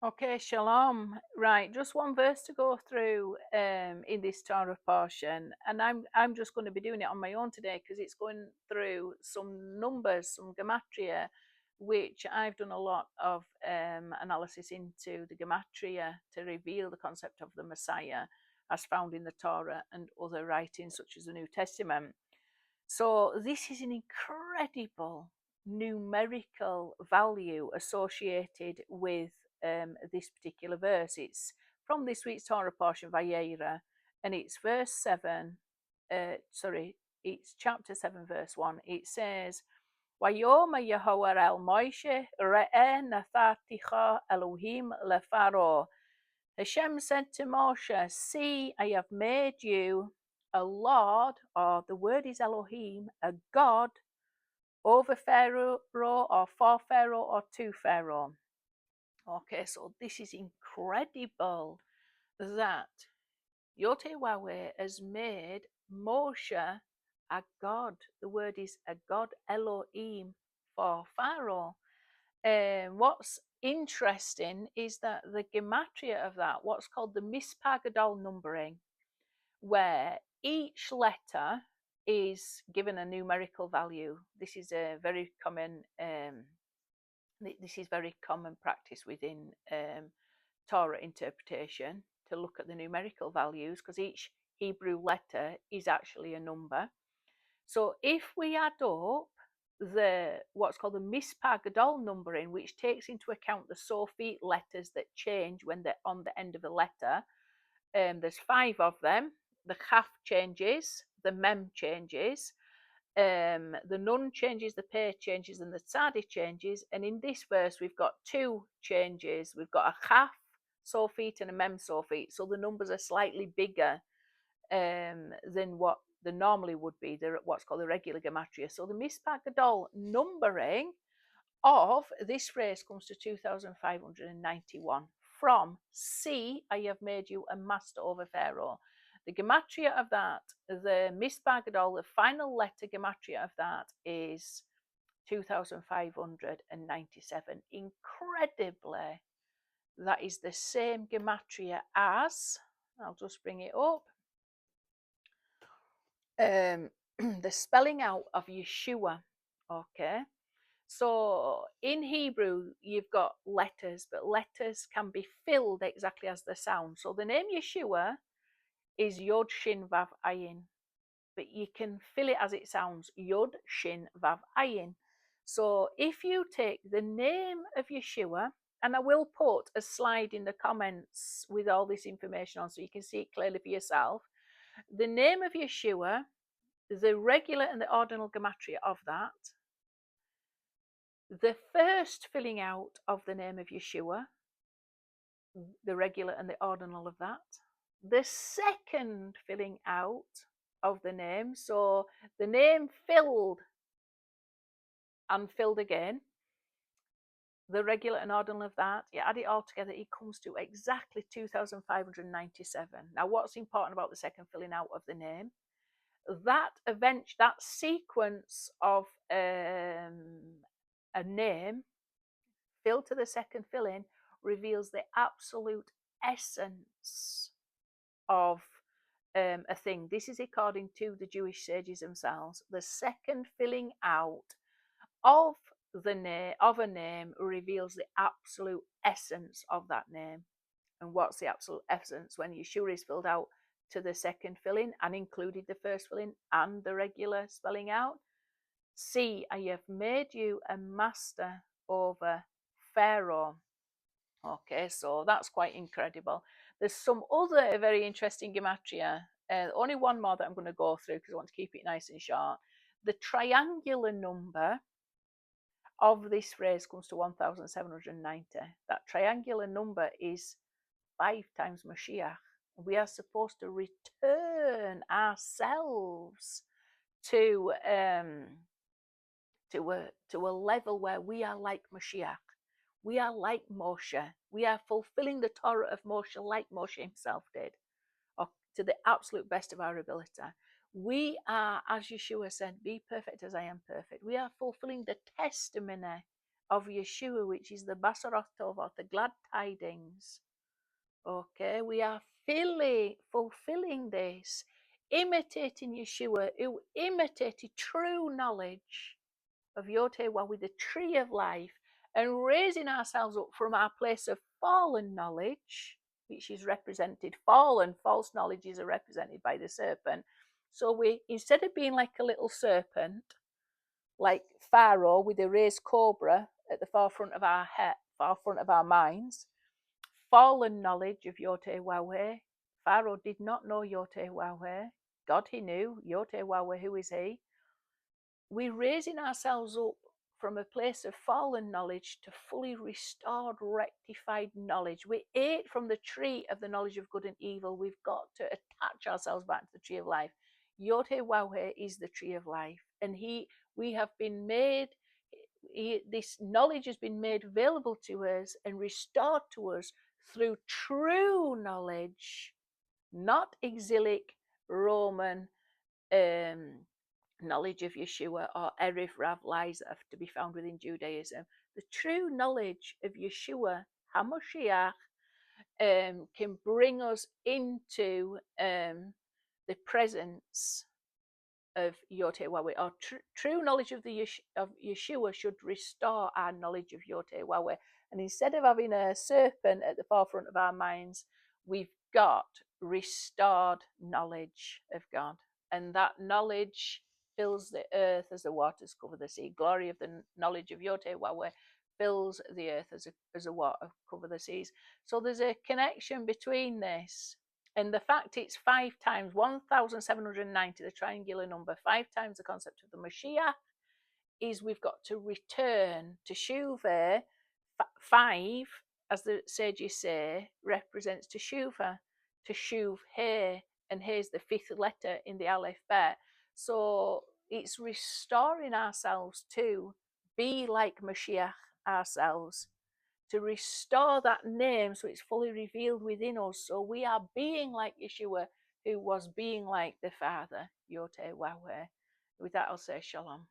Okay, shalom. Right, just one verse to go through in this Torah portion, and I'm just going to be doing it on my own today because it's going through some numbers, some gematria, which I've done a lot of analysis into the gematria to reveal the concept of the Messiah as found in the Torah and other writings such as the New Testament. So this is an incredible numerical value associated with this particular verse. It's from this week's Torah portion, Vayera, and it's verse 7. It's chapter 7, verse 1. It says, Vayoma Yehovah el Moshe re'eh nataticha Elohim leFaro. Hashem said to Moshe, see, I have made you a Lord, or the word is Elohim, a God over Pharaoh or for Pharaoh or to Pharaoh. Okay, so this is incredible that Yotewahwe has made Moshe a God. The word is a God, Elohim, for Pharaoh. What's interesting is that the gematria of that, what's called the mispagadol numbering, where each letter is given a numerical value. This is a very common practice within Torah interpretation, to look at the numerical values, because each Hebrew letter is actually a number. So if we add up the what's called the mispar gadol numbering, which takes into account the sofit letters that change when they're on the end of a letter, there's 5 of them. The chaf changes, the mem changes, the nun changes, the pei changes, and the tzadi changes. And in this verse, we've got 2 changes. We've got a chaf sofit and a mem sofit. So the numbers are slightly bigger than what the normally would be, what's called the regular gematria. So the mispar gadol numbering of this phrase comes to 2,591 from see, I have made you a master over Pharaoh. The gematria of that, the mispar gadol, the final letter gematria of that is 2,597. Incredibly, that is the same gematria as, I'll just bring it up, the spelling out of Yeshua. Okay, so in Hebrew you've got letters, but letters can be filled exactly as they sound. So the name Yeshua is Yod Shin Vav Ayin, but you can fill it as it sounds, Yod Shin Vav Ayin. So if you take the name of Yeshua, and I will put a slide in the comments with all this information on so you can see it clearly for yourself. The name of Yeshua, the regular and the ordinal gematria of that, the first filling out of the name of Yeshua, the regular and the ordinal of that, the second filling out of the name, so the name filled and filled again, the regular and ordinal of that, you add it all together, it comes to exactly 2,597. Now, what's important about the second filling out of the name? That sequence of a name filled to the second filling reveals the absolute essence of a thing. This is according to the Jewish sages themselves. The second filling out of a name reveals the absolute essence of that name. And what's the absolute essence? When Yeshua is filled out to the second filling and included the first filling and the regular spelling out. See, I have made you a master over Pharaoh. Okay, so that's quite incredible. There's some other very interesting gematria. Only one more that I'm going to go through because I want to keep it nice and short. The triangular number of this phrase comes to 1,790. That triangular number is 5 times Moshiach. We are supposed to return ourselves to a level where we are like Moshiach. We are like Moshe. We are fulfilling the Torah of Moshe like Moshe himself did, or to the absolute best of our ability. We are, as Yeshua said, be perfect as I am perfect. We are fulfilling the testimony of Yeshua, which is the Basaroth Tovot, the glad tidings. Okay, we are fulfilling this, imitating Yeshua, who imitated true knowledge of Yotewa with the tree of life, and raising ourselves up from our place of fallen knowledge, which is represented, fallen, false knowledge is represented by the serpent. So we, instead of being like a little serpent, like Pharaoh with a raised cobra at the forefront of our head, forefront of our minds, fallen knowledge of Yotewahwe. Pharaoh did not know Yotewahwe. God he knew. Yotewahwe, who is he? We're raising ourselves up from a place of fallen knowledge to fully restored, rectified knowledge. We ate from the tree of the knowledge of good and evil. We've got to attach ourselves back to the tree of life. Yotewahwe is the tree of life, and we have been made. This knowledge has been made available to us and restored to us through true knowledge, not exilic Roman knowledge of Yeshua or Erev Rav lies that have to be found within Judaism. The true knowledge of Yeshua HaMoshiach can bring us into the presence of Yotewahwe, or true knowledge of Yeshua should restore our knowledge of Yotewahwe. And instead of having a serpent at the forefront of our minds, we've got restored knowledge of God. And that knowledge fills the earth as the waters cover the sea. Glory of the knowledge of Yotewahwe fills the earth as a water cover the seas. So there's a connection between this and the fact it's 5 times 1,790, the triangular number, 5 times the concept of the Moshiach, is we've got to return to Shuvah. 5, as the sages say, represents Teshuvah, to Shuv He, and here's the 5th letter in the Aleph Bet. So it's restoring ourselves to be like Moshiach ourselves, to restore that name so it's fully revealed within us. So we are being like Yeshua, who was being like the Father, Yotewahwe. With that, I'll say shalom.